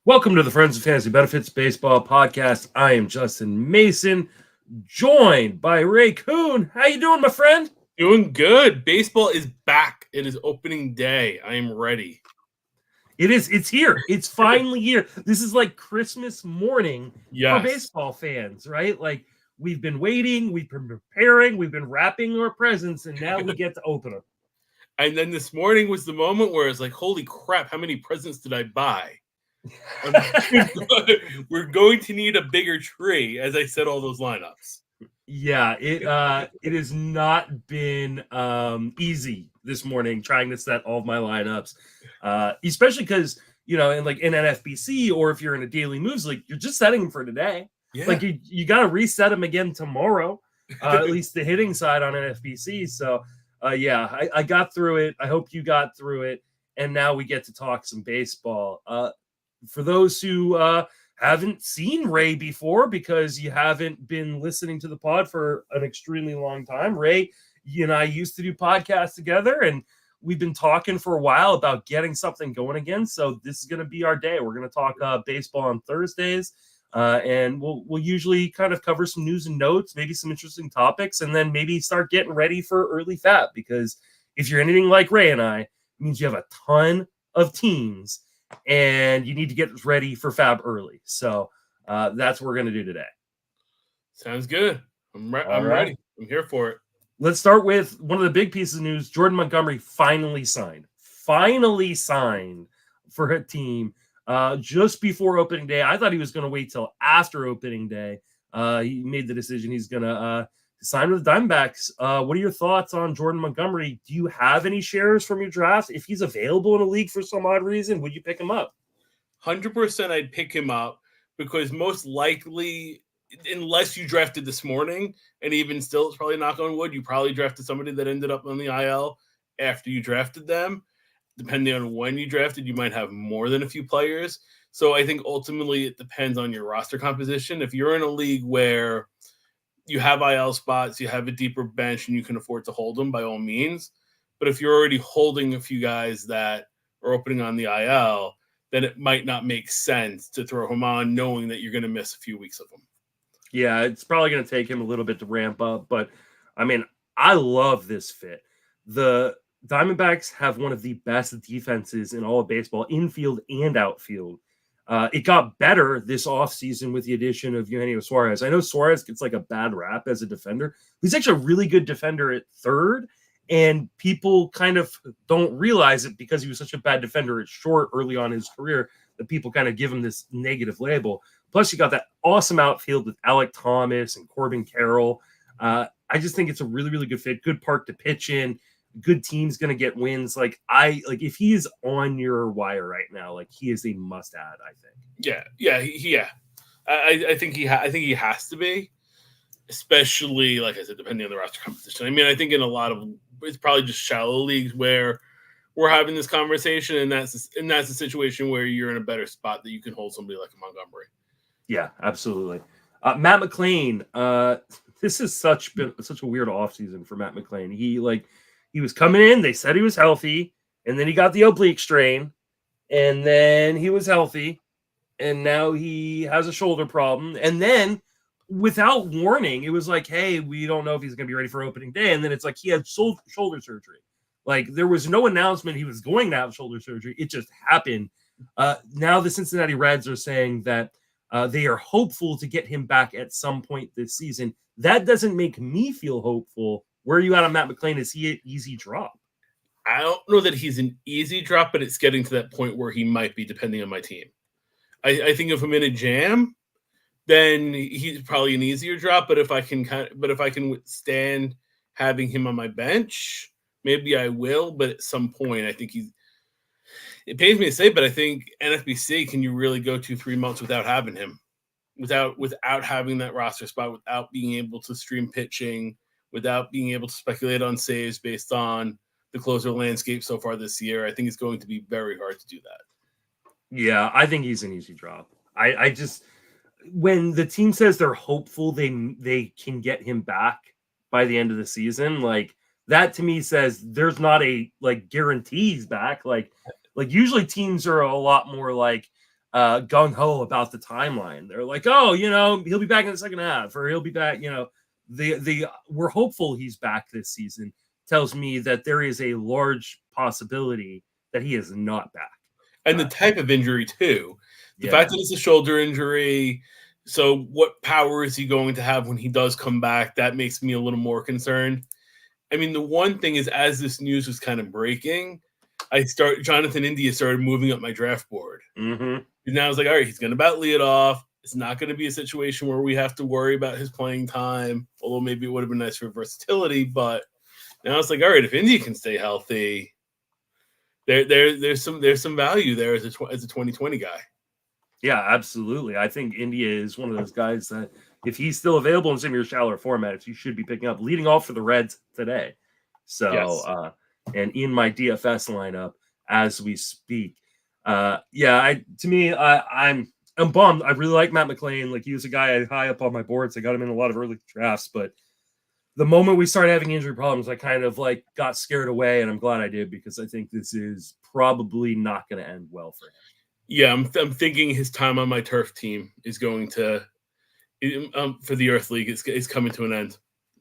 Welcome to the Friends of Fantasy Benefits Baseball Podcast. I am Justin Mason, joined by Ray Kuhn. How you doing, my friend? Doing good. Baseball is back. It is opening day. I am ready. It is. It's here. It's finally here. This is like Christmas morning for baseball fans, right? Like, we've been waiting, we've been preparing, we've been wrapping our presents, and now we get to open them. And then this morning was the moment where it's like, holy crap, how many presents did I buy? We're going to need a bigger tree, as I said all those lineups. Yeah, it has not been easy this morning trying to set all of my lineups, especially because in NFBC, or if you're in a daily moves league, you're just setting them for today. Yeah. Like you got to reset them again tomorrow, at least the hitting side on NFBC. So I got through it. I hope you got through it, and now we get to talk some baseball. For those who haven't seen Ray before because you haven't been listening to the pod for an extremely long time, Ray, you and I used to do podcasts together, and we've been talking for a while about getting something going again. So this is going to be our day. We're going to talk baseball on Thursdays, and we'll usually kind of cover some news and notes, maybe some interesting topics, and then maybe start getting ready for early FAAB, because if you're anything like Ray and I, it means you have a ton of teams and you need to get ready for FAAB early. So that's what we're going to do today. Sounds good. I'm ready. I'm here for it. Let's start with one of the big pieces of news. Jordan Montgomery finally signed for a team just before opening day. I thought he was going to wait till after opening day. He made the decision he's going to sign with the Diamondbacks. What are your thoughts on Jordan Montgomery? Do you have any shares from your draft? If he's available in a league for some odd reason, would you pick him up? 100% I'd pick him up, because most likely, unless you drafted this morning, and even still, it's probably knock on wood, you probably drafted somebody that ended up on the IL after you drafted them. Depending on when you drafted, you might have more than a few players. So I think ultimately it depends on your roster composition. If you're in a league where you have IL spots, you have a deeper bench, and you can afford to hold them, by all means. But if you're already holding a few guys that are opening on the IL, then it might not make sense to throw him on knowing that you're going to miss a few weeks of them. Yeah, it's probably going to take him a little bit to ramp up. But, I mean, I love this fit. The Diamondbacks have one of the best defenses in all of baseball, infield and outfield. It got better this offseason with the addition of Eugenio Suarez. I know Suarez gets like a bad rap as a defender. He's actually a really good defender at third, and people kind of don't realize it because he was such a bad defender at short early on in his career that people kind of give him this negative label. Plus, you got that awesome outfield with Alec Thomas and Corbin Carroll. I just think it's a really, really good fit. Good park to pitch in. Good team's going to get wins. If he is on your wire right now, he is a must add, I think. Yeah. I think he has to be, especially, like I said, depending on the roster composition. I mean, I think in a lot of, it's probably just shallow leagues where we're having this conversation, and that's a situation where you're in a better spot that you can hold somebody like a Montgomery. Yeah, absolutely. Matt McLain, this is such a weird offseason for Matt McLain. He was coming in. They said he was healthy, and then he got the oblique strain, and then he was healthy, and now he has a shoulder problem. And then, without warning, it was like, hey, we don't know if he's going to be ready for opening day. And then it's like he had shoulder surgery. There was no announcement he was going to have shoulder surgery. It just happened. Now the Cincinnati Reds are saying that they are hopeful to get him back at some point this season. That doesn't make me feel hopeful. Where are you at on Matt McLain? Is he an easy drop? I don't know that he's an easy drop, but it's getting to that point where he might be, depending on my team. I think if I'm in a jam, then he's probably an easier drop. But if I can withstand having him on my bench, maybe I will. But at some point, I think it pains me to say, but I think NFBC, can you really go 2-3 months without having him, without having that roster spot, without being able to stream pitching, without being able to speculate on saves based on the closer landscape so far this year? I think it's going to be very hard to do that. Yeah, I think he's an easy drop. I just, when the team says they're hopeful they can get him back by the end of the season, that to me says there's not a guarantee he's back. Usually teams are a lot more gung-ho about the timeline. They're like, oh, he'll be back in the second half, or he'll be back, we're hopeful he's back this season. Tells me that there is a large possibility that he is not back. And the type of injury, too. The fact that it's a shoulder injury, so what power is he going to have when he does come back? That makes me a little more concerned. I mean, the one thing is, as this news was kind of breaking, Jonathan India started moving up my draft board. Mm-hmm. And now I was like, all right, he's going to about lead off. It's not going to be a situation where we have to worry about his playing time, although maybe it would have been nice for versatility. But now it's like, all right, if India can stay healthy, there's some value there as a 2020 guy. Yeah, absolutely. I think India is one of those guys that if he's still available in some of your shallower formats, you should be picking up, leading off for the Reds today. So, Yes. And in my DFS lineup as we speak. I'm bummed. I really like Matt McLain. Like, he was a guy I high up on my boards. I got him in a lot of early drafts, but the moment we started having injury problems, I kind of like got scared away, and I'm glad I did, because I think this is probably not going to end well for him. Yeah, I'm thinking his time on my turf team is going to, for the Earth League, is coming to an end,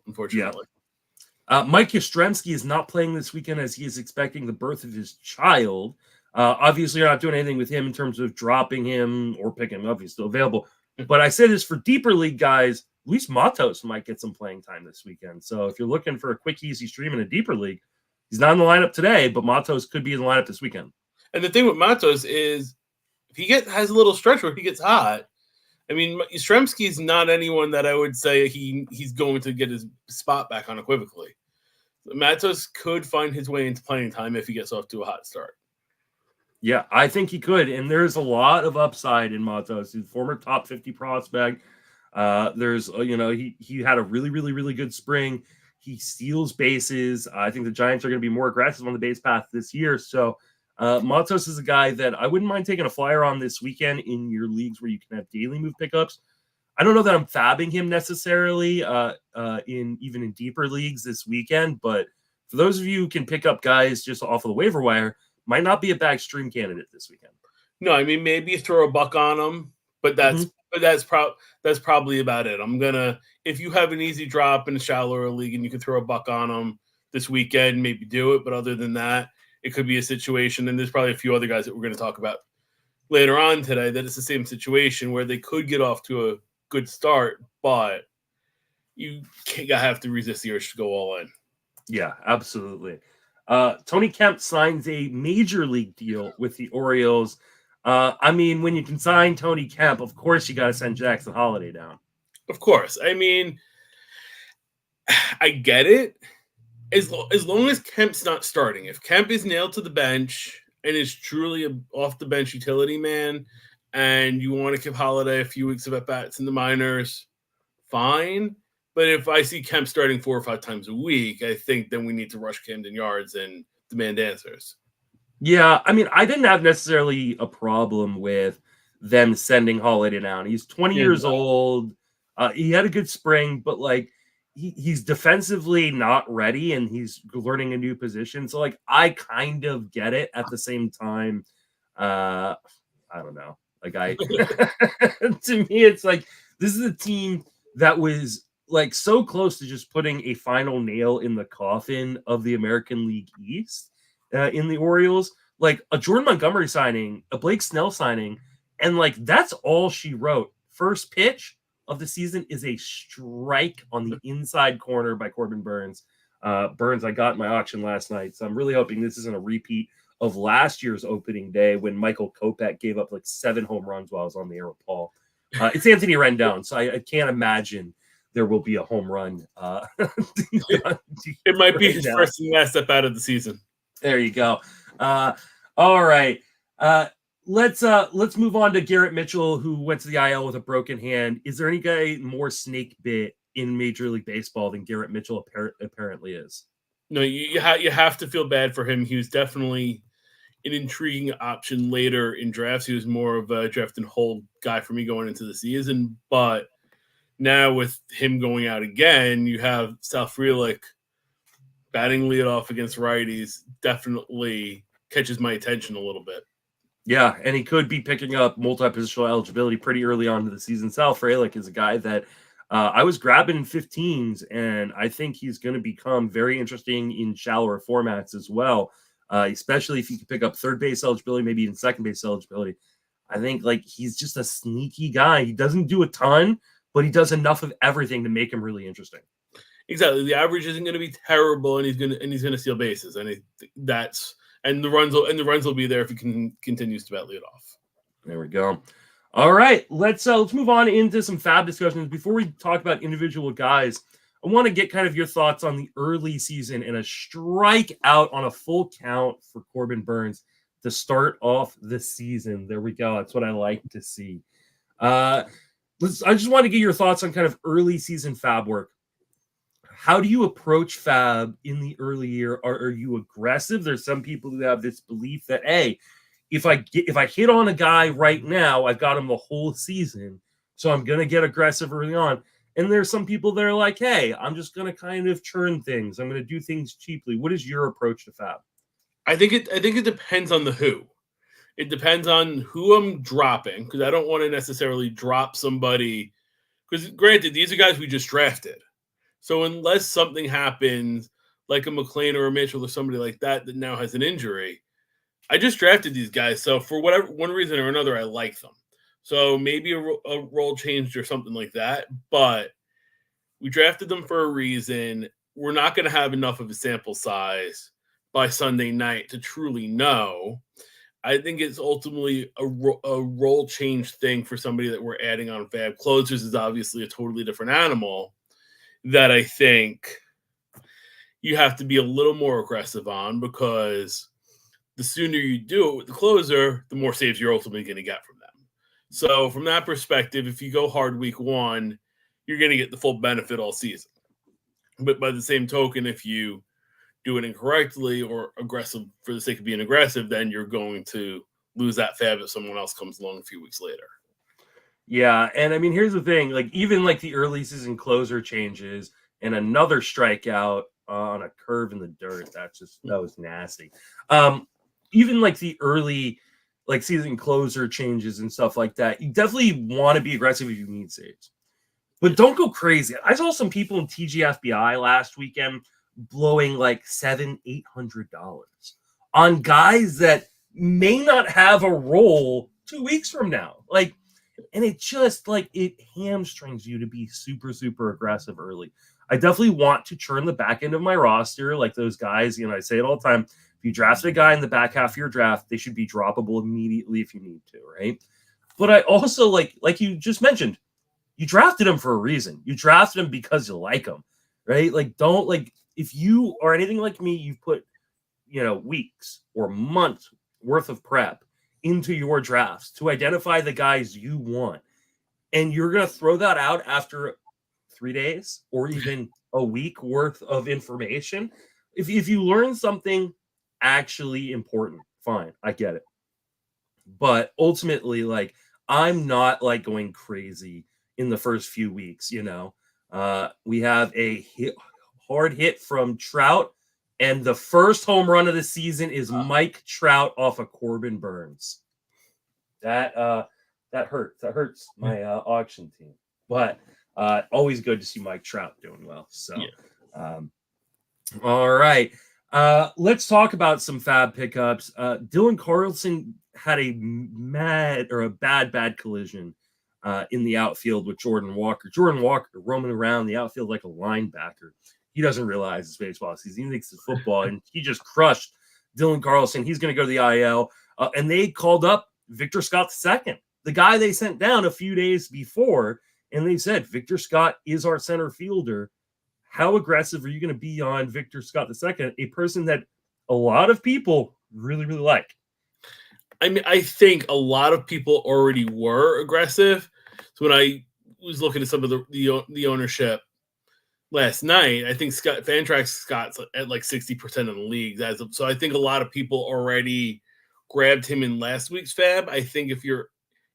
unfortunately. Yeah. Mike Yazstremski is not playing this weekend as he is expecting the birth of his child. Obviously, you're not doing anything with him in terms of dropping him or picking him up. He's still available. But I say this for deeper league guys, Luis Matos might get some playing time this weekend. So if you're looking for a quick, easy stream in a deeper league, he's not in the lineup today, but Matos could be in the lineup this weekend. And the thing with Matos is, if he has a little stretch where he gets hot, I mean, Yazstremski is not anyone that I would say he's going to get his spot back unequivocally. Matos could find his way into playing time if he gets off to a hot start. Yeah, I think he could. And there's a lot of upside in Matos. He's a former top 50 prospect. There's, he had a really, really, really good spring. He steals bases. I think the Giants are going to be more aggressive on the base path this year. So Matos is a guy that I wouldn't mind taking a flyer on this weekend in your leagues where you can have daily move pickups. I don't know that I'm fabbing him necessarily in deeper leagues this weekend, but for those of you who can pick up guys just off of the waiver wire, might not be a bad stream candidate this weekend. No, I mean, maybe throw a buck on him, but that's probably about it. If you have an easy drop in a shallower league and you can throw a buck on him this weekend, maybe do it. But other than that, it could be a situation, and there's probably a few other guys that we're going to talk about later on today, that it's the same situation where they could get off to a good start, but you have to resist the urge to go all in. Yeah, absolutely. Tony Kemp signs a major league deal with the Orioles. I mean, when you can sign Tony Kemp, of course you got to send Jackson Holiday down. Of course. I mean, I get it. As long as Kemp's not starting, if Kemp is nailed to the bench and is truly an off-the-bench utility man, and you want to give Holiday a few weeks of at-bats in the minors, fine. But if I see Kemp starting 4 or 5 times a week, I think then we need to rush Camden Yards and demand answers. Yeah, I mean, I didn't have necessarily a problem with them sending Holiday down. He's 20 years old. He had a good spring, but like he's defensively not ready, and he's learning a new position. So like I kind of get it. At the same time, I don't know. Like to me, it's like this is a team that was like so close to just putting a final nail in the coffin of the American League East in the Orioles. Like a Jordan Montgomery signing, a Blake Snell signing, and like that's all she wrote. First pitch of the season is a strike on the inside corner by Corbin Burns. Burns I got in my auction last night, so I'm really hoping this isn't a repeat of last year's opening day when Michael Kopech gave up like 7 home runs while I was on the air with Paul. It's Anthony Rendon, so I can't imagine there will be a home run. It might be his first and last step out of the season. There you go. All right. Let's move on to Garrett Mitchell, who went to the IL with a broken hand. Is there any guy more snake bit in Major League Baseball than Garrett Mitchell apparently is? No, you have to feel bad for him. He was definitely an intriguing option later in drafts. He was more of a draft and hold guy for me going into the season, but now with him going out again, you have Sal Frelick batting leadoff against righties. Definitely catches my attention a little bit. Yeah, and he could be picking up multi-positional eligibility pretty early on in the season. Sal Frelick is a guy that I was grabbing in 15s, and I think he's going to become very interesting in shallower formats as well, especially if you can pick up third base eligibility, maybe even second base eligibility. I think like he's just a sneaky guy. He doesn't do a ton, but he does enough of everything to make him really interesting. Exactly. The average isn't going to be terrible, and he's going to steal bases, and the runs will be there if he continues to bat lead off. There we go. All right, let's move on into some FAAB discussions. Before we talk about individual guys, I want to get kind of your thoughts on the early season and a strikeout on a full count for Corbin Burnes to start off the season. There we go. That's what I like to see. I just want to get your thoughts on kind of early season FAAB work. How do you approach FAAB in the early year? Are you aggressive? There's some people who have this belief that, hey, if I hit on a guy right now, I've got him the whole season, so I'm going to get aggressive early on. And there's some people that are like, hey, I'm just going to kind of churn things. I'm going to do things cheaply. What is your approach to FAAB? I think it depends on the who. It depends on who I'm dropping, because I don't want to necessarily drop somebody. Because granted, these are guys we just drafted. So unless something happens, like a McLain or a Mitchell or somebody like that now has an injury, I just drafted these guys. So for one reason or another, I like them. So maybe a role changed or something like that. But we drafted them for a reason. We're not going to have enough of a sample size by Sunday night to truly know. I think it's ultimately a role change thing for somebody that we're adding on FAAB. Closers is obviously a totally different animal that I think you have to be a little more aggressive on, because the sooner you do it with the closer, the more saves you're ultimately going to get from them. So from that perspective, if you go hard week one, you're going to get the full benefit all season. But by the same token, if you do it incorrectly or aggressive for the sake of being aggressive, then you're going to lose that FAAB if someone else comes along a few weeks later. Yeah, and I mean, here's the thing. Like, even like the early season closer changes and another strikeout on a curve in the dirt, that was nasty. Even like the early like season closer changes and stuff like that, you definitely want to be aggressive if you need saves. But don't go crazy. I saw some people in TGFBI last weekend blowing like $700-800 on guys that may not have a role 2 weeks from now. Like, and it just like it hamstrings you to be super, super aggressive early. I definitely want to churn the back end of my roster. Like those guys, I say it all the time. If you drafted a guy in the back half of your draft, they should be droppable immediately if you need to, right? But I also like you just mentioned, you drafted him for a reason. You drafted him because you like him, right? Like, don't like, if you are anything like me, you've put, weeks or months worth of prep into your drafts to identify the guys you want. And you're going to throw that out after 3 days or even a week worth of information. If you learn something actually important, fine, I get it. But ultimately, like, I'm not like going crazy in the first few weeks. We have a hard hit from Trout, and the first home run of the season is Mike Trout off of Corbin Burnes. That hurts. That hurts my auction team. But always good to see Mike Trout doing well. So, yeah. All right. Let's talk about some FAAB pickups. Dylan Carlson had a bad collision in the outfield with Jordan Walker. Jordan Walker roaming around the outfield like a linebacker. He doesn't realize it's baseball season. He thinks it's football, and he just crushed Dylan Carlson. He's going to go to the IL. And they called up Victor Scott II, the guy they sent down a few days before, and they said, Victor Scott is our center fielder. How aggressive are you going to be on Victor Scott II, a person that a lot of people really, really like? I mean, I think a lot of people already were aggressive. So when I was looking at some of the ownership last night, I think Fantrax Scott's at like 60% of the leagues. So I think a lot of people already grabbed him in last week's FAAB. I think if you're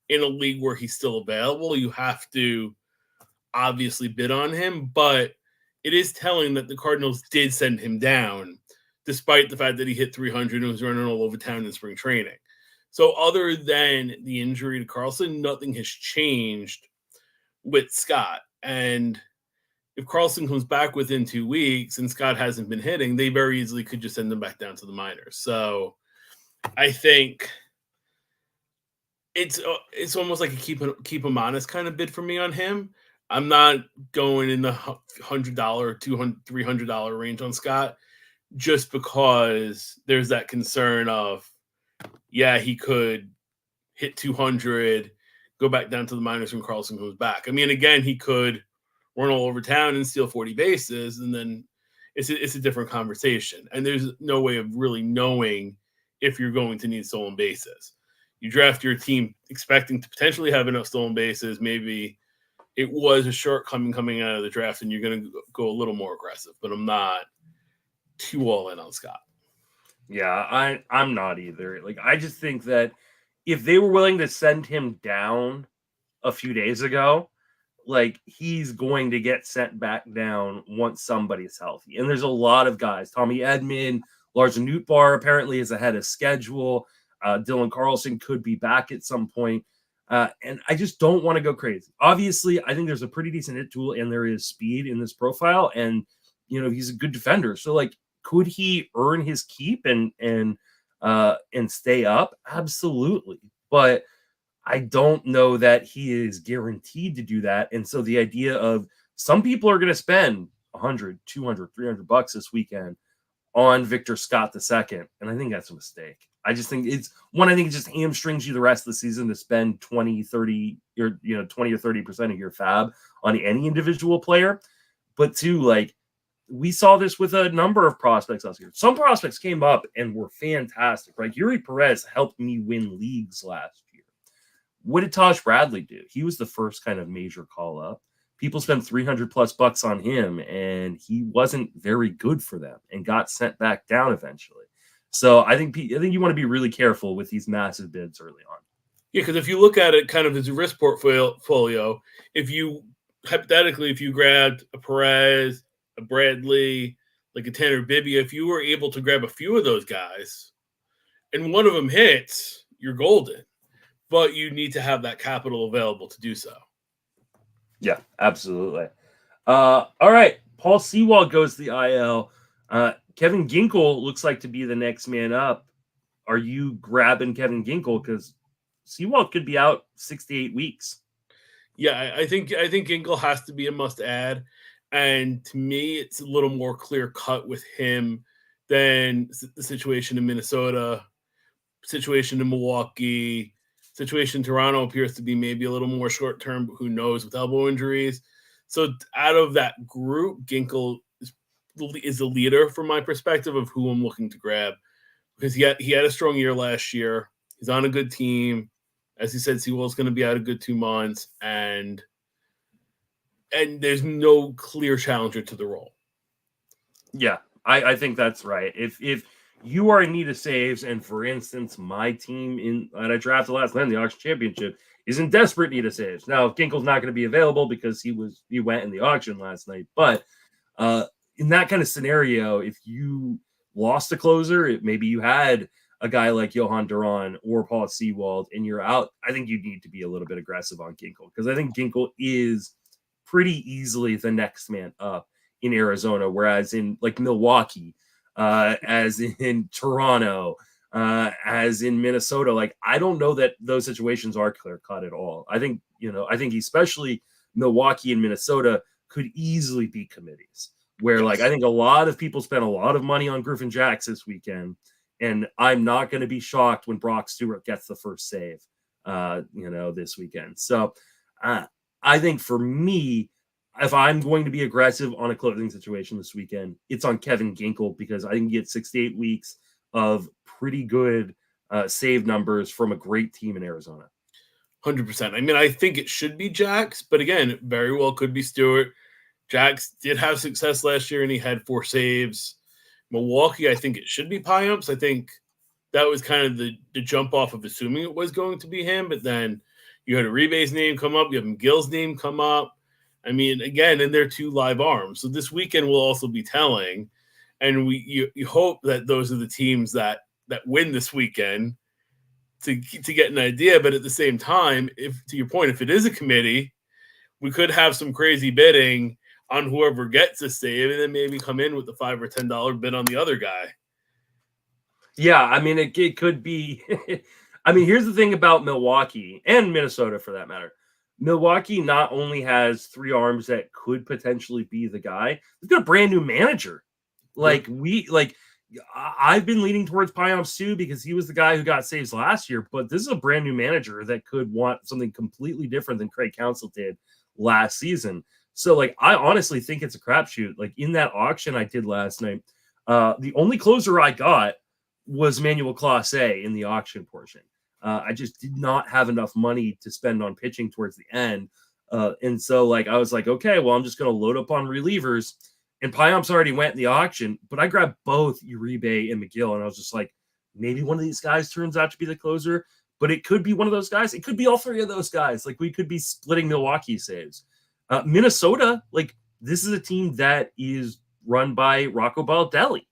in a league where he's still available, you have to obviously bid on him. But it is telling that the Cardinals did send him down, despite the fact that he hit 300 and was running all over town in spring training. So other than the injury to Carlson, nothing has changed with Scott. And if Carlson comes back within 2 weeks and Scott hasn't been hitting, they very easily could just send him back down to the minors. So I think it's almost like a keep him honest kind of bid for me on him. I'm not going in the $100, $200, $300 range on Scott, just because there's that concern of, yeah, he could hit 200, go back down to the minors when Carlson comes back. I mean, again, he could run all over town and steal 40 bases, and then it's a different conversation. And there's no way of really knowing if you're going to need stolen bases. You draft your team expecting to potentially have enough stolen bases. Maybe it was a shortcoming coming out of the draft, and you're going to go a little more aggressive. But I'm not too all in on Scott. Yeah, I'm not either. Like, I just think that if they were willing to send him down a few days ago, like, he's going to get sent back down once somebody's healthy. And there's a lot of guys. Tommy Edman, Lars Nootbaar apparently is ahead of schedule. Dylan Carlson could be back at some point. And I just don't want to go crazy. Obviously, I think there's a pretty decent hit tool and there is speed in this profile. And, you know, he's a good defender. So, like, could he earn his keep and stay up? Absolutely. But I don't know that he is guaranteed to do that. And so the idea of some people are going to spend $100, $200, $300 this weekend on Victor Scott II. And I think that's a mistake. I just think I think it just hamstrings you the rest of the season to spend 20 or 30% of your FAAB on any individual player. But two, like, we saw this with a number of prospects last year. Some prospects came up and were fantastic, right? Yuri Perez helped me win leagues last year. What did Taj Bradley do? He was the first kind of major call up. People spent $300+ on him, and he wasn't very good for them and got sent back down eventually. So I think you want to be really careful with these massive bids early on. Yeah, because if you look at it kind of as a risk portfolio, if you grabbed a Perez, a Bradley, like a Tanner Bibby, if you were able to grab a few of those guys and one of them hits, you're golden. But you need to have that capital available to do so. Yeah, absolutely. All right. Paul Sewald goes to the IL. Kevin Ginkel looks like to be the next man up. Are you grabbing Kevin Ginkel? Because Sewald could be out 6 to 8 weeks. Yeah, I think Ginkel has to be a must-add. And to me, it's a little more clear-cut with him than the situation in Minnesota, situation in Milwaukee, situation in Toronto appears to be maybe a little more short-term, but who knows with elbow injuries. So out of that group, Ginkel is the leader from my perspective of who I'm looking to grab, because he had a strong year last year. He's on a good team. As he said, Sewell's going to be out a good 2 months, and there's no clear challenger to the role. Yeah, I think that's right. If you are in need of saves, and for instance, my team that I drafted last night in the auction championship is in desperate need of saves. Now, Ginkel's not going to be available because he went in the auction last night, but in that kind of scenario, if you lost a closer, maybe you had a guy like Johan Duran or Paul Sewald and you're out, I think you need to be a little bit aggressive on Ginkel, because I think Ginkel is pretty easily the next man up in Arizona, whereas in like Milwaukee, as in Toronto, as in Minnesota, like, I don't know that those situations are clear cut at all. I think especially Milwaukee and Minnesota could easily be committees where, like, I think a lot of people spent a lot of money on Griffin Jacks this weekend, and I'm not going to be shocked when Brock Stewart gets the first save, this weekend. So I think for me, if I'm going to be aggressive on a closing situation this weekend, it's on Kevin Ginkel, because I can get 6 to 8 weeks of pretty good save numbers from a great team in Arizona. 100%. I mean, I think it should be Jacks, but again, it very well could be Stewart. Jacks did have success last year, and he had 4 saves. Milwaukee, I think it should be Payamps. I think that was kind of the jump off of assuming it was going to be him, but then you had Uribe's name come up, you have McGill's name come up. I mean, again, and they're 2 live arms. So this weekend will also be telling, and you hope that those are the teams that win this weekend, to get an idea. But at the same time, if to your point, if it is a committee, we could have some crazy bidding on whoever gets a save, and then maybe come in with the $5 or $10 bid on the other guy. Yeah, I mean, it could be. I mean, here's the thing about Milwaukee and Minnesota, for that matter. Milwaukee not only has 3 arms that could potentially be the guy, they've got a brand new manager. I've been leaning towards Payam Su because he was the guy who got saves last year, but this is a brand new manager that could want something completely different than Craig Counsell did last season. So, I honestly think it's a crapshoot. In that auction I did last night, the only closer I got was Manuel Clase in the auction portion. I just did not have enough money to spend on pitching towards the end. And so I was like, okay, well, I'm just going to load up on relievers. And Payam's already went in the auction, but I grabbed both Uribe and McGill. And I was just like, maybe one of these guys turns out to be the closer, but it could be one of those guys. It could be all 3 of those guys. We could be splitting Milwaukee saves. Minnesota, this is a team that is run by Rocco Baldelli.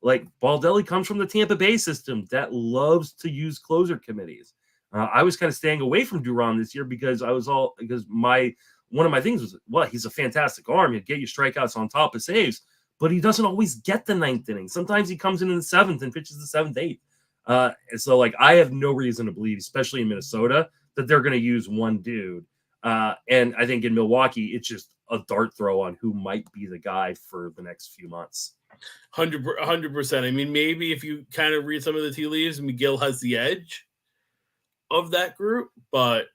Baldelli comes from the Tampa Bay system that loves to use closer committees. I was kind of staying away from Duran this year because one of my things was, well, he's a fantastic arm. He'll get you strikeouts on top of saves, but he doesn't always get the 9th inning. Sometimes he comes in the 7th and pitches the 7th, 8th. And so I have no reason to believe, especially in Minnesota, that they're going to use one dude. And I think in Milwaukee, it's just a dart throw on who might be the guy for the next few months. 100%. I mean, maybe if you kind of read some of the tea leaves, McGill has the edge of that group, but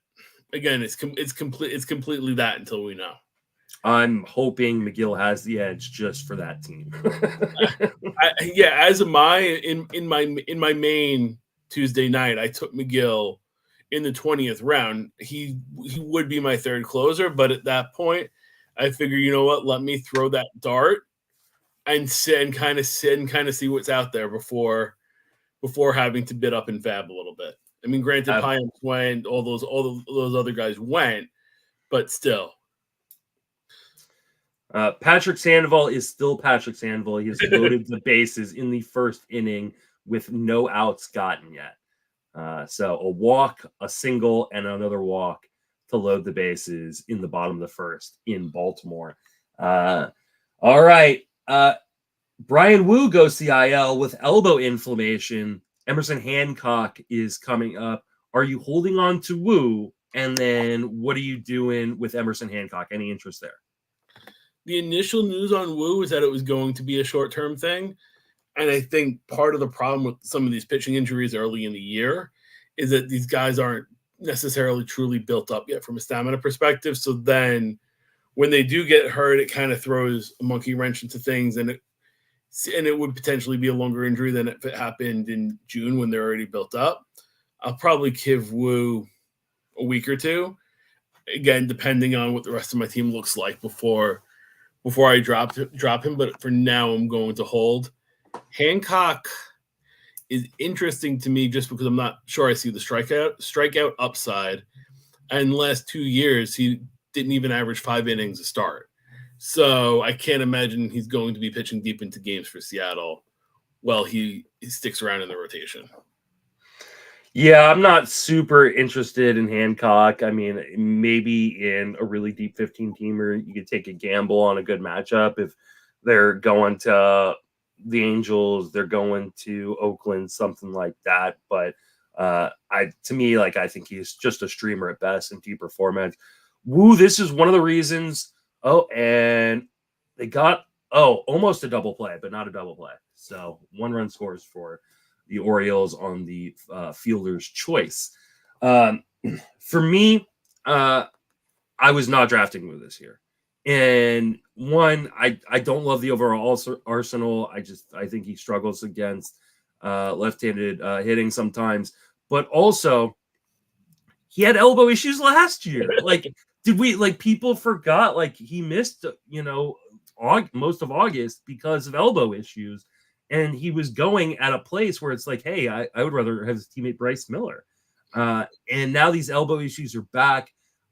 again, it's completely that until we know. I'm hoping McGill has the edge just for that team. As am I. In my main Tuesday night, I took McGill in the 20th round. He would be my 3rd closer, but at that point, I figure, you know what? Let me throw that dart and kind of see what's out there before having to bid up in FAAB a little bit. I mean, granted, Payam went, all those other guys went, but still. Patrick Sandoval is still Patrick Sandoval. He has loaded the bases in the 1st inning with no outs gotten yet. So a walk, a single, and another walk to load the bases in the bottom of the 1st in Baltimore. All right. Bryan Woo goes to the IL with elbow inflammation. Emerson Hancock is coming up. Are you holding on to Woo? And then what are you doing with Emerson Hancock? Any interest there? The initial news on Woo was that it was going to be a short-term thing. And I think part of the problem with some of these pitching injuries early in the year is that these guys aren't necessarily truly built up yet from a stamina perspective. So then when they do get hurt, it kind of throws a monkey wrench into things, and it would potentially be a longer injury than if it happened in June when they're already built up. I'll probably give Woo a week or two, again, depending on what the rest of my team looks like before I drop him. But for now, I'm going to hold. Hancock is interesting to me just because I'm not sure I see the strikeout upside. And the last 2 years, he didn't even average 5 innings a start. So I can't imagine he's going to be pitching deep into games for Seattle while he sticks around in the rotation. Yeah, I'm not super interested in Hancock. I mean, maybe in a really deep 15-teamer, you could take a gamble on a good matchup. If they're going to the Angels, they're going to Oakland, something like that. But I think he's just a streamer at best in deeper formats. Woo, this is one of the reasons. Oh, and they got almost a double play, but not a double play. So 1-run scores for the Orioles on the fielder's choice. For me, I was not drafting Woo this year. And one, I don't love the overall arsenal. I think he struggles against left-handed hitting sometimes. But also, he had elbow issues last year. People forgot, he missed, most of August because of elbow issues. And he was going at a place where it's like, hey, I would rather have his teammate Bryce Miller. And now these elbow issues are back.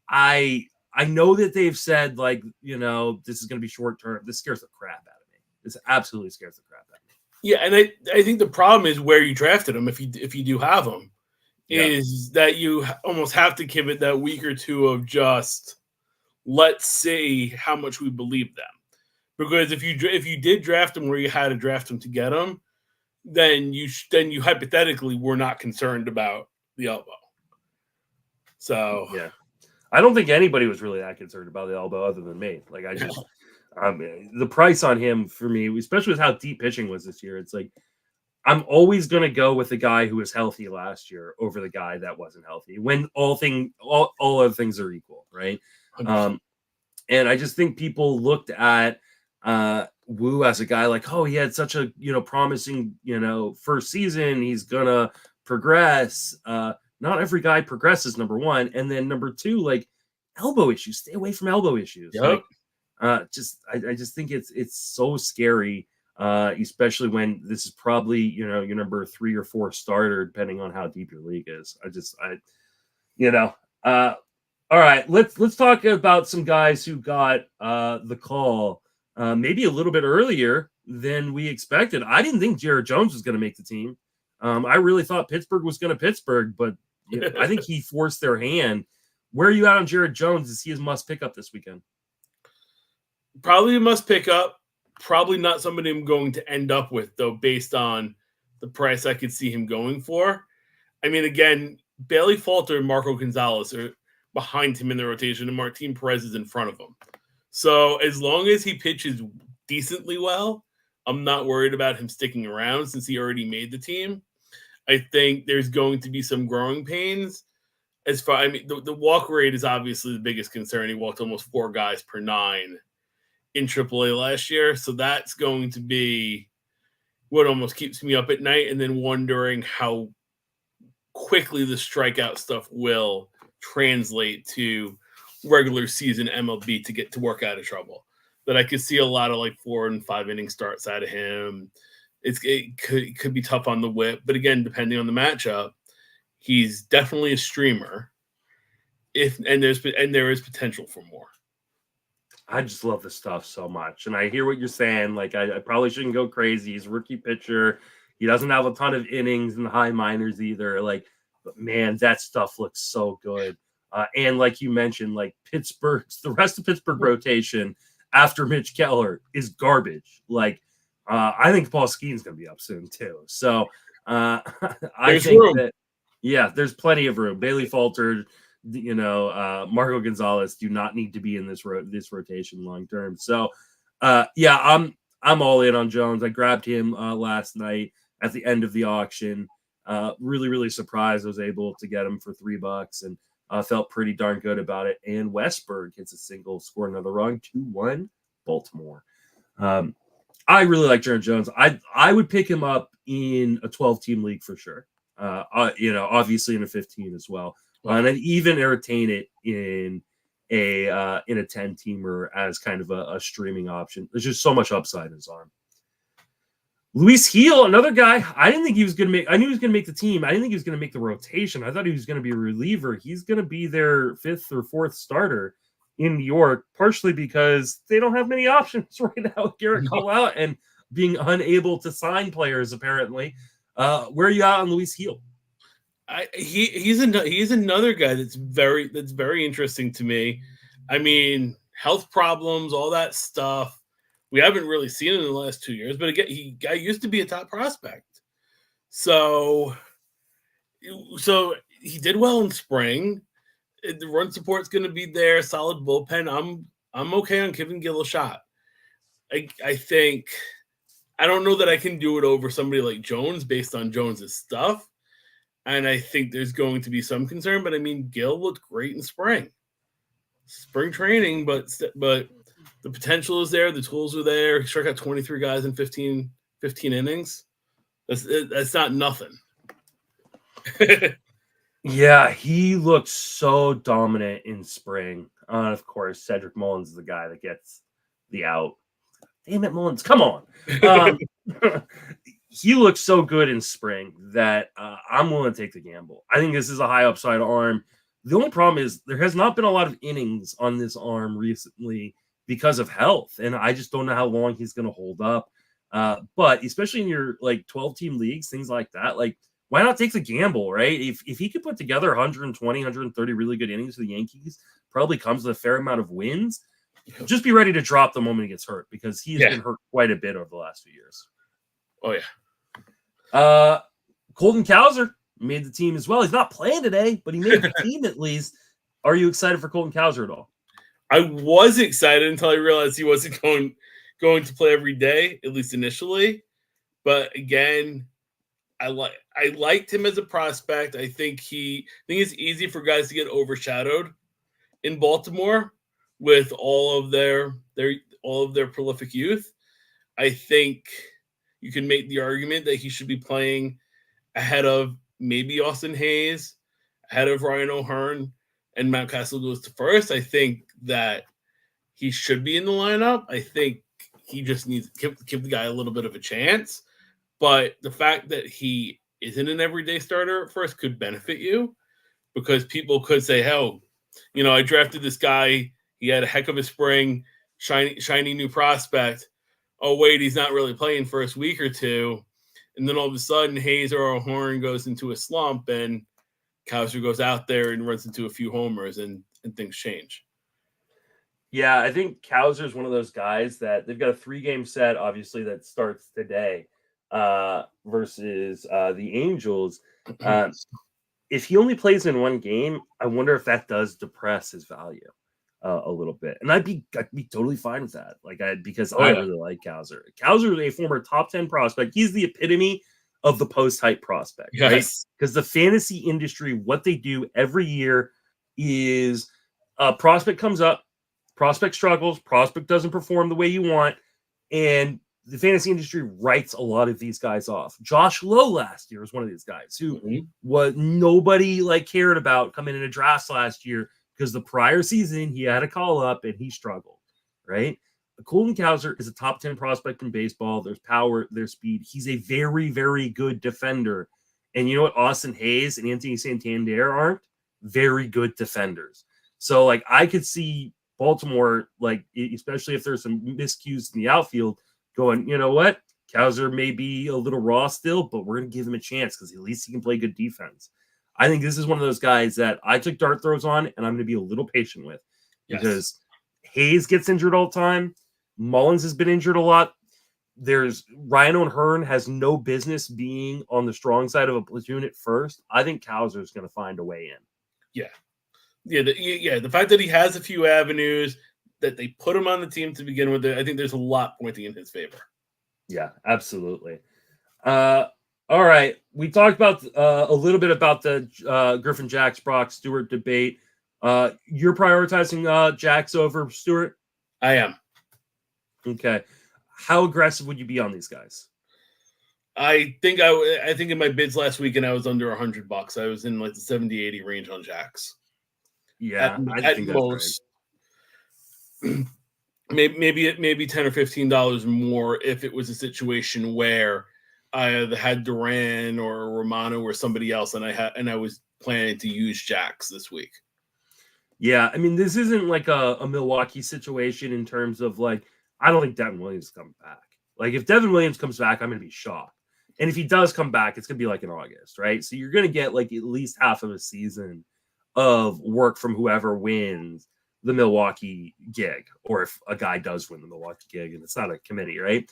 I know that they've said, this is going to be short term. This scares the crap out of me. This absolutely scares the crap out of me. Yeah, and I think the problem is where you drafted him if you do have him. is that you almost have to give it that week or two of just let's see how much we believe them. Because if you did draft them where you had to draft them to get them, then you hypothetically were not concerned about the elbow. So yeah, I don't think anybody was really that concerned about the elbow other than me. Like I just the price on him for me, especially with how deep pitching was this year, it's like I'm always going to go with the guy who was healthy last year over the guy that wasn't healthy when all other things are equal, right? And I just think people looked at Woo as a guy like, oh, he had such a promising first season. He's gonna progress. Not every guy progresses, number one, and then number two, like elbow issues. Stay away from elbow issues. Yep. Like, I just think it's so scary, especially when this is probably your number 3 or 4 starter, depending on how deep your league is. All right, let's talk about some guys who got the call maybe a little bit earlier than we expected. I didn't think Jared Jones was going to make the team. I really thought Pittsburgh was going to Pittsburgh, but I think he forced their hand. Where are you at on Jared Jones? Is he a must pick up this weekend? Probably a must pick up. Probably not somebody I'm going to end up with, though, based on the price I could see him going for. I mean, again, Bailey Falter and Marco Gonzalez are behind him in the rotation, and Martin Perez is in front of him. So as long as he pitches decently well, I'm not worried about him sticking around since he already made the team. I think there's going to be some growing pains. The walk rate is obviously the biggest concern. He walked almost 4 guys per 9 in AAA last year. So that's going to be what almost keeps me up at night, and then wondering how quickly the strikeout stuff will translate to regular season MLB to get to work out of trouble. That I could see a lot of like 4 and 5 inning starts out of him. It could be tough on the whip, but again, depending on the matchup, he's definitely a streamer. There is potential for more. I just love this stuff so much, and I hear what you're saying. Like I probably shouldn't go crazy. He's a rookie pitcher. He doesn't have a ton of innings in the high minors either. But man, that stuff looks so good. And like you mentioned, like the rest of Pittsburgh rotation after Mitch Keller is garbage. Like, I think Paul Skeen's going to be up soon too. So I think that, there's plenty of room. Bailey Falter, Marco Gonzalez do not need to be in this rotation long term. So I'm all in on Jones. I grabbed him last night at the end of the auction. Really, really surprised I was able to get him for $3 and felt pretty darn good about it. And Westberg hits a single, scored another run, 2-1 Baltimore. I really like Jared Jones. I would pick him up in a 12-team league for sure. Obviously in a 15 as well. And then even entertain it in a 10-teamer as kind of a streaming option. There's just so much upside in his arm. Luis Gil, another guy. I didn't think he was going to make. I knew he was going to make the team. I didn't think he was going to make the rotation. I thought he was going to be a reliever. He's going to be their 5th or 4th starter in New York, partially because they don't have many options right now. Garrett call out and being unable to sign players apparently. Where are you at on Luis Gil? He's another guy that's very interesting to me. I mean, health problems, all that stuff. We haven't really seen it in the last 2 years, but again, guy used to be a top prospect. So he did well in spring. The run support's going to be there. Solid bullpen. I'm okay on giving Gil a shot. I think I don't know that I can do it over somebody like Jones based on Jones's stuff, and I think there's going to be some concern. But I mean, Gil looked great in spring training, but the potential is there. The tools are there. He struck out 23 guys in 15 innings. That's not nothing. Yeah, he looks so dominant in spring. Of course, Cedric Mullins is the guy that gets the out. Damn it, Mullins. Come on. He looks so good in spring that I'm willing to take the gamble. I think this is a high upside arm. The only problem is there has not been a lot of innings on this arm recently because of health, and I just don't know how long he's going to hold up. But especially in your 12-team leagues, things like that, why not take the gamble, right? If he could put together 120, 130 really good innings for the Yankees, probably comes with a fair amount of wins. Just be ready to drop the moment he gets hurt, because he has been hurt quite a bit over the last few years. Oh, yeah. Colton Cowser made the team as well. He's not playing today, but he made the team at least. Are you excited for Colton Cowser at all? I was excited until I realized he wasn't going to play every day, at least initially. But again, I liked him as a prospect. I think it's easy for guys to get overshadowed in Baltimore with all of their prolific youth. I think you can make the argument that he should be playing ahead of maybe Austin Hayes, ahead of Ryan O'Hearn, and Matt Castle goes to first. I think that he should be in the lineup. I think he just needs to give the guy a little bit of a chance. But the fact that he isn't an everyday starter at first could benefit you, because people could say, "Oh, I drafted this guy. He had a heck of a spring, shiny new prospect. Oh, wait, he's not really playing first week or two." And then all of a sudden, Hayes or O'Hearn goes into a slump, and Cowser goes out there and runs into a few homers, and things change. Yeah, I think Cowser is one of those guys that they've got a 3-game set, obviously, that starts today versus the Angels. If he only plays in 1 game, I wonder if that does depress his value a little bit. And I'd be totally fine with that. Because I really like Cowser. Cowser is a former top 10 prospect. He's the epitome of the post-hype prospect, right? Because the fantasy industry, what they do every year is a prospect comes up, prospect struggles, prospect doesn't perform the way you want, and the fantasy industry writes a lot of these guys off. Josh Lowe last year was one of these guys who was nobody cared about coming into drafts last year, because the prior season he had a call up and he struggled, right? Colton Cowser is a top 10 prospect in baseball. There's power, there's speed. He's a very, very good defender. And you know what? Austin Hayes and Anthony Santander aren't very good defenders. So I could see Baltimore, especially if there's some miscues in the outfield, going, you know what? Cowser may be a little raw still, but we're going to give him a chance because at least he can play good defense. I think this is one of those guys that I took dart throws on, and I'm going to be a little patient with, because Hayes gets injured all the time. Mullins has been injured a lot. There's Ryan O'Hearn has no business being on the strong side of a platoon at first. I think Cowser is going to find a way in. The fact that he has a few avenues, that they put him on the team to begin with, I think there's a lot pointing in his favor. Yeah, absolutely. All right. We talked about a little bit about the Griffin, Jax, Brock, Stewart debate. You're prioritizing Jax over Stewart? I am. Okay. How aggressive would you be on these guys? I think in my bids last weekend, I was under $100. I was in the 70-80 range on Jax. Yeah, I think most. Right. Maybe $10 or $15 more if it was a situation where I had Duran or Romano or somebody else, and I was planning to use Jax this week. Yeah, I mean, this isn't a Milwaukee situation in terms of I don't think Devin Williams comes back. If Devin Williams comes back, I'm going to be shocked. And if he does come back, it's going to be in August, right? So you're going to get at least half of a season of work from whoever wins the Milwaukee gig, or if a guy does win the Milwaukee gig and it's not a committee, right?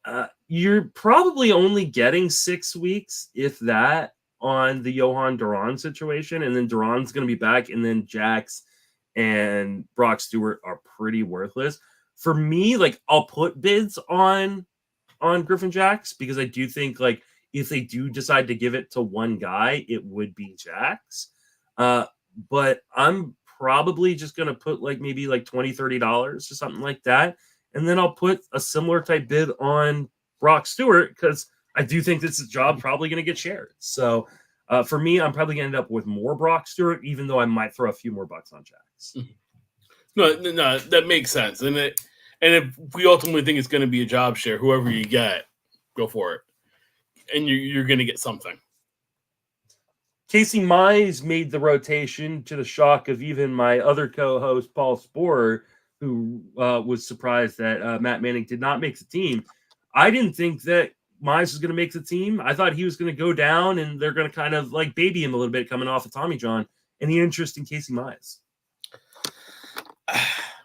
Yeah. You're probably only getting 6 weeks, if that, on the Johan Duran situation. And then Duran's going to be back, and then Jax and Brock Stewart are pretty worthless. For me, I'll put bids on Griffin Jax, because I do think if they do decide to give it to one guy, it would be Jax. But I'm probably just going to put maybe $20, $30 or something like that. And then I'll put a similar type bid on Brock Stewart, because I do think this job probably going to get shared. So for me, I'm probably going to end up with more Brock Stewart, even though I might throw a few more bucks on Jax. No, that makes sense. And if we ultimately think it's going to be a job share, whoever you get, go for it. And you're going to get something. Casey Mize made the rotation, to the shock of even my other co-host, Paul Sporer, who was surprised that Matt Manning did not make the team. I didn't think that Mize was going to make the team. I thought he was going to go down, and they're going to kind of like baby him a little bit coming off of Tommy John. Any interest in Casey Mize?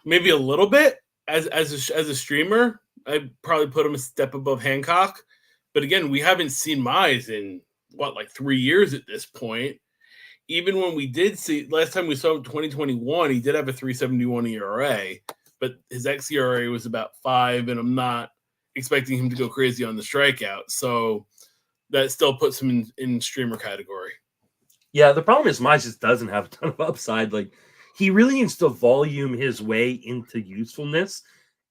Maybe a little bit. As a streamer, I'd probably put him a step above Hancock. But again, we haven't seen Mize in, 3 years at this point. Even when we did see, last time we saw him in 2021, he did have a 3.71 ERA, but his xERA was about 5, and I'm not expecting him to go crazy on the strikeout. So that still puts him in streamer category. Yeah, the problem is Mize just doesn't have a ton of upside. Like, he really needs to volume his way into usefulness.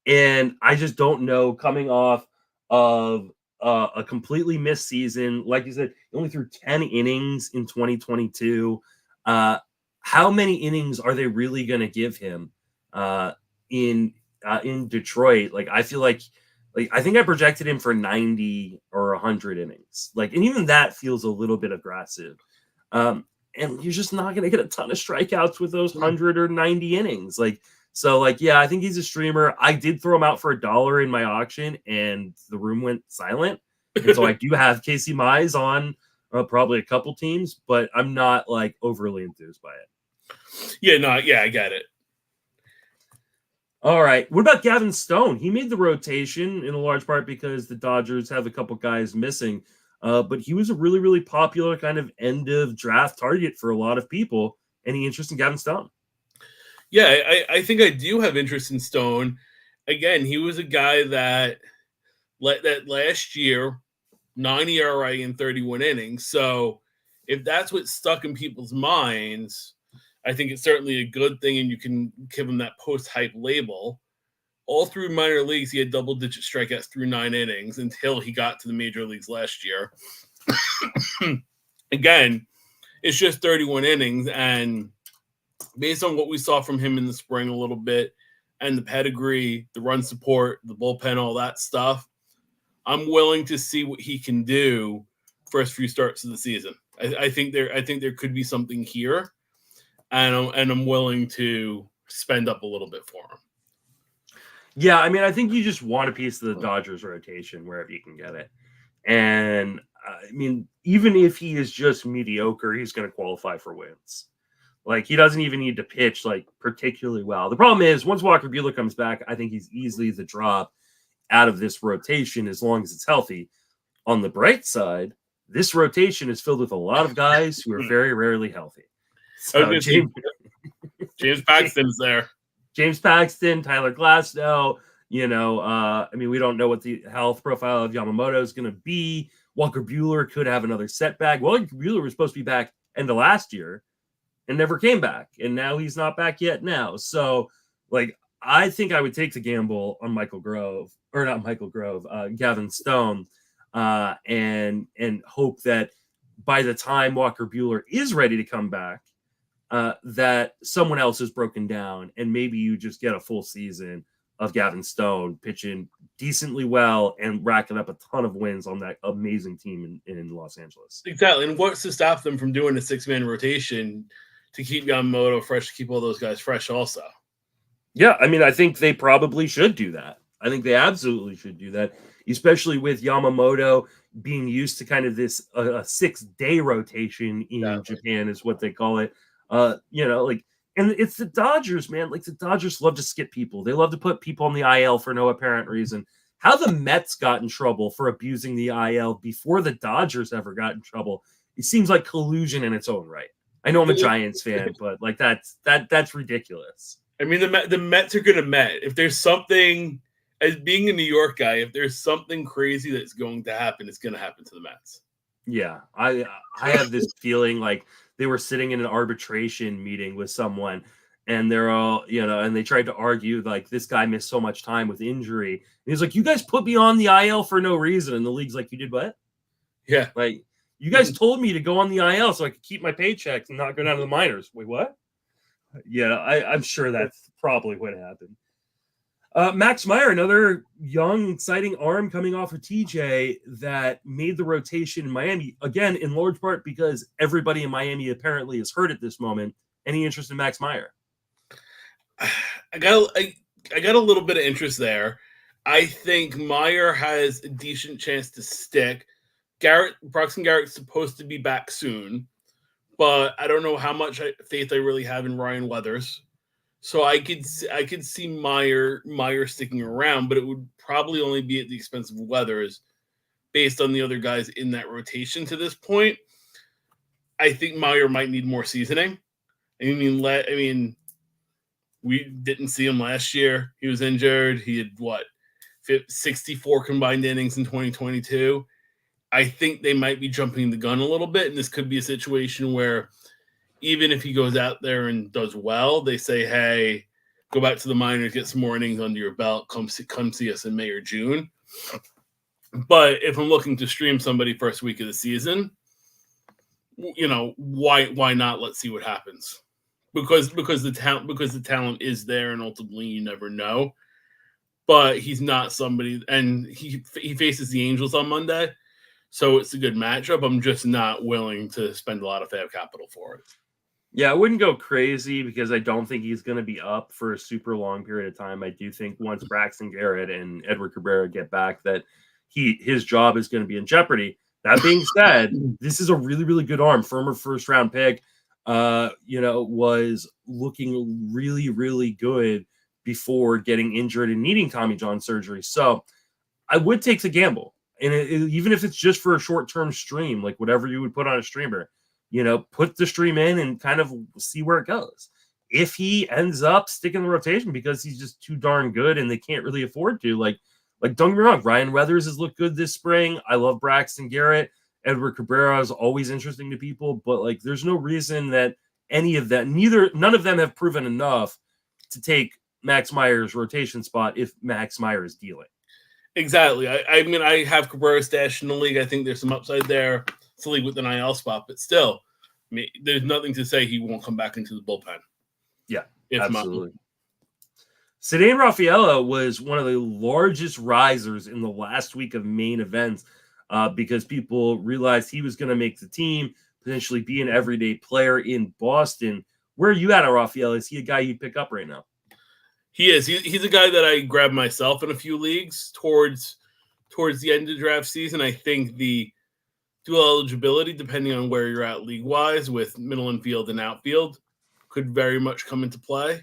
And I just don't know, coming off of a completely missed season, like you said, he only threw 10 innings in 2022. How many innings are they really going to give him in Detroit? Like, I feel like I think I projected him for 90 or 100 innings. Like, and even that feels a little bit aggressive. And you're just not going to get a ton of strikeouts with those 100 or 90 innings. Yeah, I think he's a streamer. I did throw him out for $1 in my auction, and the room went silent. And so I do have Casey Mize on probably a couple teams, but I'm not overly enthused by it. Yeah, I get it. All right. What about Gavin Stone? He made the rotation in a large part because the Dodgers have a couple guys missing. But he was a really, really popular kind of end of draft target for a lot of people. Any interest in Gavin Stone? Yeah, I think I do have interest in Stone. Again, he was a guy that last year, 9 ERA in 31 innings. So if that's what stuck in people's minds, I think it's certainly a good thing, and you can give him that post-hype label. All through minor leagues, he had double-digit strikeouts through 9 innings until he got to the major leagues last year. Again, it's just 31 innings, and based on what we saw from him in the spring a little bit, and the pedigree, the run support, the bullpen, all that stuff, I'm willing to see what he can do first few starts of the season. I think there could be something here, and I'm willing to spend up a little bit for him. Yeah, I mean, I think you just want a piece of the Dodgers rotation wherever you can get it. And, I mean, even if he is just mediocre, he's going to qualify for wins. He doesn't even need to pitch, particularly well. The problem is, once Walker Buehler comes back, I think he's easily the drop out of this rotation as long as it's healthy. On the bright side, this rotation is filled with a lot of guys who are very rarely healthy. So James Paxton's there. James Paxton, Tyler Glasnow, I mean, we don't know what the health profile of Yamamoto is going to be. Walker Buehler could have another setback. Walker Buehler was supposed to be back end of last year and never came back. And now he's not back yet now. So, I think I would take the gamble on Gavin Stone, and hope that by the time Walker Buehler is ready to come back, that someone else is broken down, and maybe you just get a full season of Gavin Stone pitching decently well and racking up a ton of wins on that amazing team in Los Angeles. Exactly. And what's to stop them from doing a 6-man rotation to keep Yamamoto fresh, to keep all those guys fresh also? Yeah, I mean, I think they probably should do that. I think they absolutely should do that, especially with Yamamoto being used to kind of this a 6-day rotation in Japan is what they call it. And it's the Dodgers, man. The Dodgers love to skip people. They love to put people on the IL for no apparent reason. How the Mets got in trouble for abusing the IL before the Dodgers ever got in trouble, it seems like collusion in its own right. I know I'm a Giants fan, but that's ridiculous. I mean, the Mets are going to Met. If there's something, as being a New York guy, if there's something crazy that's going to happen, it's going to happen to the Mets. Yeah, I have this feeling like they were sitting in an arbitration meeting with someone, and they're all, and they tried to argue this guy missed so much time with injury. And he's like, you guys put me on the IL for no reason. And the league's like, you did what? Yeah. You guys told me to go on the IL so I could keep my paychecks and not go down to the minors. Wait, what? Yeah, I'm sure that's probably what happened. Max Meyer, another young, exciting arm coming off of TJ that made the rotation in Miami, again, in large part because everybody in Miami apparently is hurt at this moment. Any interest in Max Meyer? I got a little bit of interest there. I think Meyer has a decent chance to stick. Braxton Garrett's supposed to be back soon, but I don't know how much faith I really have in Ryan Weathers. So I could see Meyer sticking around, but it would probably only be at the expense of Weathers based on the other guys in that rotation to this point. I think Meyer might need more seasoning. I mean, we didn't see him last year. He was injured. He had 64 combined innings in 2022. I think they might be jumping the gun a little bit, and this could be a situation where even if he goes out there and does well, they say, hey, go back to the minors, get some more innings under your belt, come see us in May or June. But if I'm looking to stream somebody first week of the season, why not? Let's see what happens. Because the talent is there, and ultimately you never know. But he's not somebody, and he faces the Angels on Monday, so it's a good matchup. I'm just not willing to spend a lot of FAAB capital for it. Yeah, I wouldn't go crazy because I don't think he's going to be up for a super long period of time. I do think once Braxton Garrett and Edward Cabrera get back that his job is going to be in jeopardy. That being said, this is a really, really good arm. Former first-round pick, was looking really, really good before getting injured and needing Tommy John surgery. So I would take the gamble. And even if it's just for a short-term stream, like whatever you would put on a streamer, put the stream in and kind of see where it goes. If he ends up sticking the rotation because he's just too darn good and they can't really afford to, like don't get me wrong, Ryan Weathers has looked good this spring. I love Braxton Garrett. Edward Cabrera is always interesting to people, but there's no reason that any of that, none of them have proven enough to take Max Meyer's rotation spot if Max Meyer is dealing. Exactly. I have Cabrera stashed in the league. I think there's some upside there. It's a league with an IL spot, but still, there's nothing to say he won't come back into the bullpen. Yeah, absolutely. Cedanne Rafaela was one of the largest risers in the last week of main events because people realized he was going to make the team, potentially be an everyday player in Boston. Where are you at, Rafaela? Is he a guy you'd pick up right now? He is. He's a guy that I grabbed myself in a few leagues towards the end of the draft season. I think the dual eligibility, depending on where you're at league-wise, with middle infield and outfield, could very much come into play.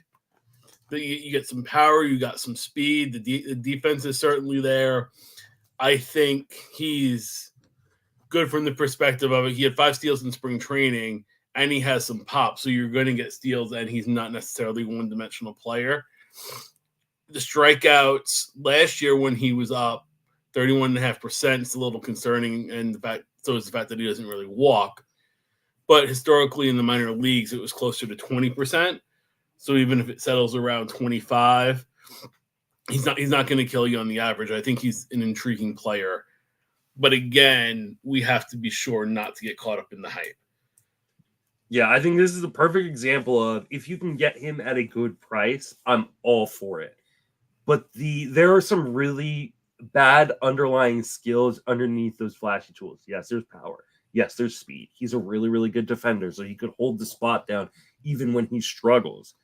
You get some power, you got some speed. The defense is certainly there. I think he's good from the perspective of it. He had 5 steals in spring training, and he has some pop, so you're going to get steals, and he's not necessarily a one-dimensional player. The strikeouts last year when he was up 31.5%, it's a little concerning, and so is the fact that he doesn't really walk. But historically in the minor leagues, it was closer to 20%. So even if it settles around 25, he's not going to kill you on the average. I think he's an intriguing player. But again, we have to be sure not to get caught up in the hype. Yeah, I think this is a perfect example of if you can get him at a good price, I'm all for it. But there are some really bad underlying skills underneath those flashy tools. Yes, there's power. Yes, there's speed. He's a really, really good defender, so he could hold the spot down even when he struggles.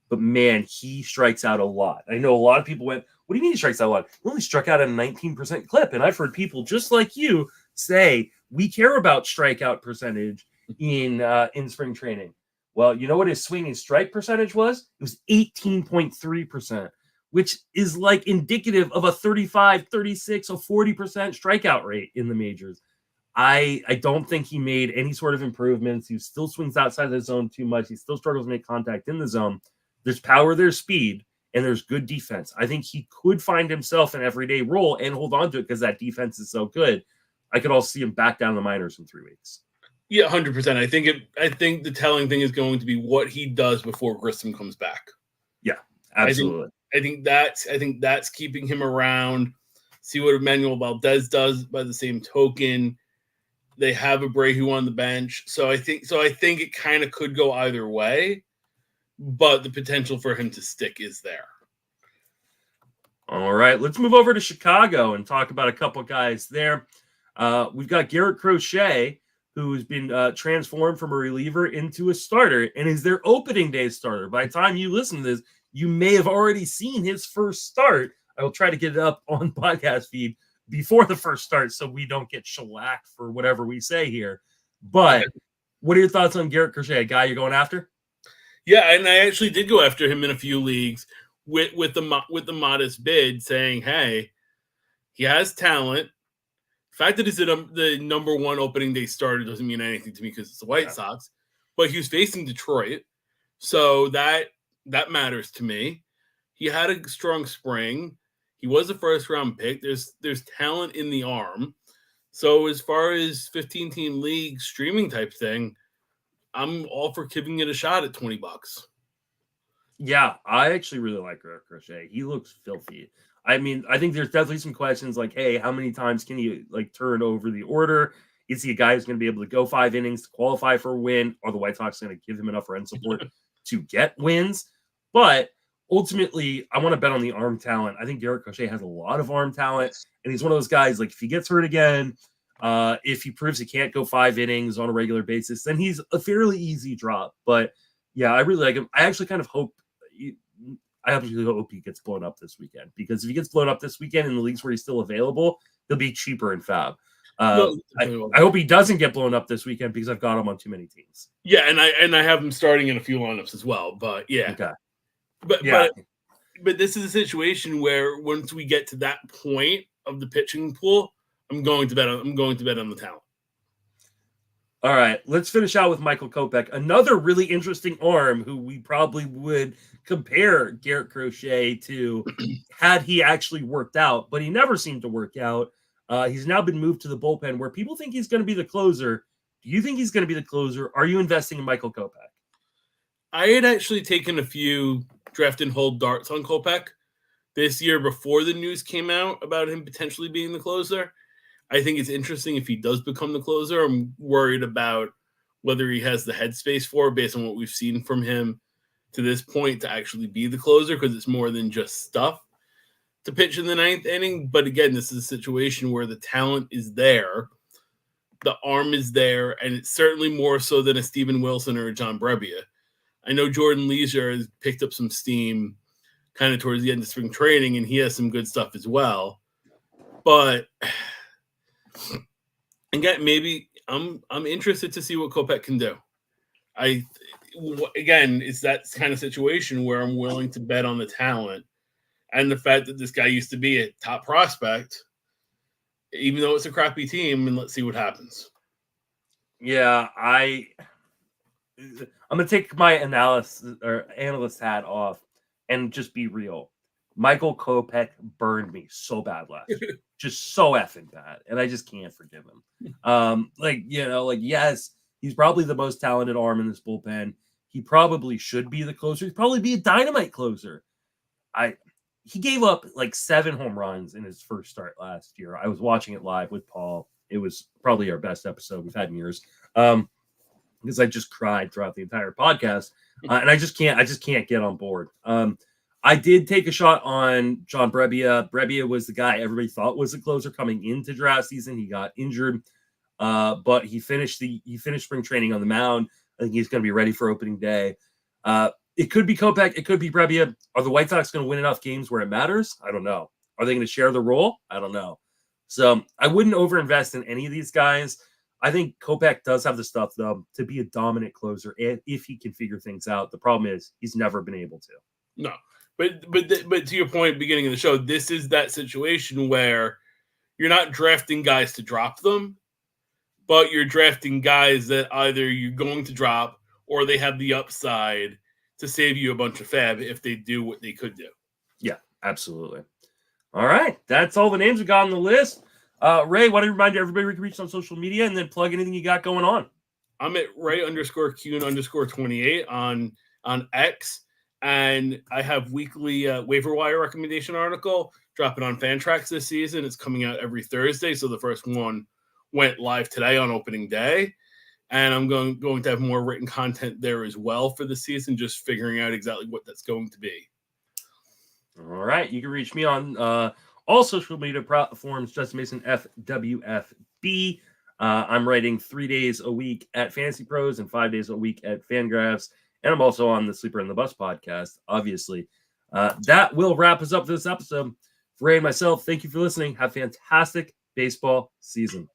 But, man, he strikes out a lot. I know a lot of people went, what do you mean he strikes out a lot? He only struck out at a 19% clip. And I've heard people just like you say, we care about strikeout percentage in spring training. Well, you know what his swinging strike percentage was? It was 18.3%, which is like indicative of a 35, 36, or 40% strikeout rate in the majors. I don't think he made any sort of improvements. He still swings outside the zone too much. He still struggles to make contact in the zone. There's power, there's speed, and there's good defense. I think he could find himself an everyday role and hold on to it because that defense is so good. I could also see him back down the minors in 3 weeks. Yeah, 100%. I think the telling thing is going to be what he does before Grissom comes back. Yeah, absolutely. I think that's keeping him around. See what Emmanuel Valdez does by the same token. They have Abreu on the bench. So I think it kind of could go either way, but the potential for him to stick is there. All right, let's move over to Chicago and talk about a couple guys there. We've got Garrett Crochet, who's been transformed from a reliever into a starter and is their opening day starter. By the time you listen to this, you may have already seen his first start I will try to get it up on podcast feed before the first start so we don't get shellacked for whatever we say here. But what are your thoughts on Garrett Crochet, a guy you're going after? Yeah, and I actually did go after him in a few leagues with the modest bid, saying, hey, he has talent. The fact that he's the number one opening day starter doesn't mean anything to me because it's the White Sox. But he was facing Detroit, so that matters to me. He had a strong spring. He was a first-round pick. There's talent in the arm. So as far as 15-team league streaming type thing, I'm all for giving it a shot at $20. Yeah, I actually really like Garrett Crochet. He looks filthy. I mean, I think there's definitely some questions like, hey, how many times can he like turn over the order? Is he a guy who's going to be able to go 5 innings to qualify for a win? Are the White Sox going to give him enough run support to get wins? But ultimately, I want to bet on the arm talent. I think Garrett Crochet has a lot of arm talent, and he's one of those guys, like, if he gets hurt again, if he proves he can't go 5 innings on a regular basis, then he's a fairly easy drop. But, yeah, I really like him. I actually kind of hope he gets blown up this weekend, because if he gets blown up this weekend in the leagues where he's still available, he'll be cheaper in FAAB. I hope he doesn't get blown up this weekend because I've got him on too many teams. Yeah, and I have him starting in a few lineups as well. But yeah, okay. But this is a situation where once we get to that point of the pitching pool, I'm going to bet on the talent. All right, let's finish out with Michael Kopech, another really interesting arm who we probably would compare Garrett Crochet to had he actually worked out, but he never seemed to work out. He's now been moved to the bullpen where people think he's going to be the closer. Do you think he's going to be the closer? Are you investing in Michael Kopech? I had actually taken a few draft and hold darts on Kopech this year before the news came out about him potentially being the closer. I think it's interesting if he does become the closer. I'm worried about whether he has the headspace for it based on what we've seen from him to this point to actually be the closer, because it's more than just stuff to pitch in the 9th inning. But again, this is a situation where the talent is there, the arm is there, and it's certainly more so than a Steven Wilson or a John Brebbia. I know Jordan Leisure has picked up some steam kind of towards the end of spring training, and he has some good stuff as well. But again, maybe I'm interested to see what Kopech can do. Again, it's that kind of situation where I'm willing to bet on the talent and the fact that this guy used to be a top prospect, even though it's a crappy team, and let's see what happens. Yeah, I'm going to take my analyst hat off and just be real. Michael Kopech burned me so bad last year. Just so effing bad. And I just can't forgive him. Yes, he's probably the most talented arm in this bullpen. He probably should be the closer. He'd probably be a dynamite closer. He gave up like 7 home runs in his first start last year. I was watching it live with Paul. It was probably our best episode we've had in years. Because I just cried throughout the entire podcast. And I just can't get on board. I did take a shot on John Brebbia. Brebbia was the guy everybody thought was the closer coming into draft season. He got injured, but he finished spring training on the mound. I think he's going to be ready for opening day. It could be Kopech. It could be Brebbia. Are the White Sox going to win enough games where it matters? I don't know. Are they going to share the role? I don't know. So I wouldn't overinvest in any of these guys. I think Kopech does have the stuff, though, to be a dominant closer if he can figure things out. The problem is he's never been able to. No. But to your point, beginning of the show, this is that situation where you're not drafting guys to drop them, but you're drafting guys that either you're going to drop or they have the upside to save you a bunch of FAAB if they do what they could do. Yeah, absolutely. All right. That's all the names we got on the list. Ray, why don't you remind everybody we can reach us on social media and then plug anything you got going on? I'm at Ray_Kuhn_28 on X. And I have weekly waiver wire recommendation article dropping on Fantrax this season. It's coming out every Thursday. So the first one went live today on opening day. And I'm going to have more written content there as well for the season, just figuring out exactly what that's going to be. All right. You can reach me on all social media platforms, Justin Mason, FWFB. I'm writing 3 days a week at Fantasy Pros and 5 days a week at Fangraphs. And I'm also on the Sleeper in the Bus podcast, obviously. That will wrap us up for this episode. For Ray and myself, thank you for listening. Have a fantastic baseball season.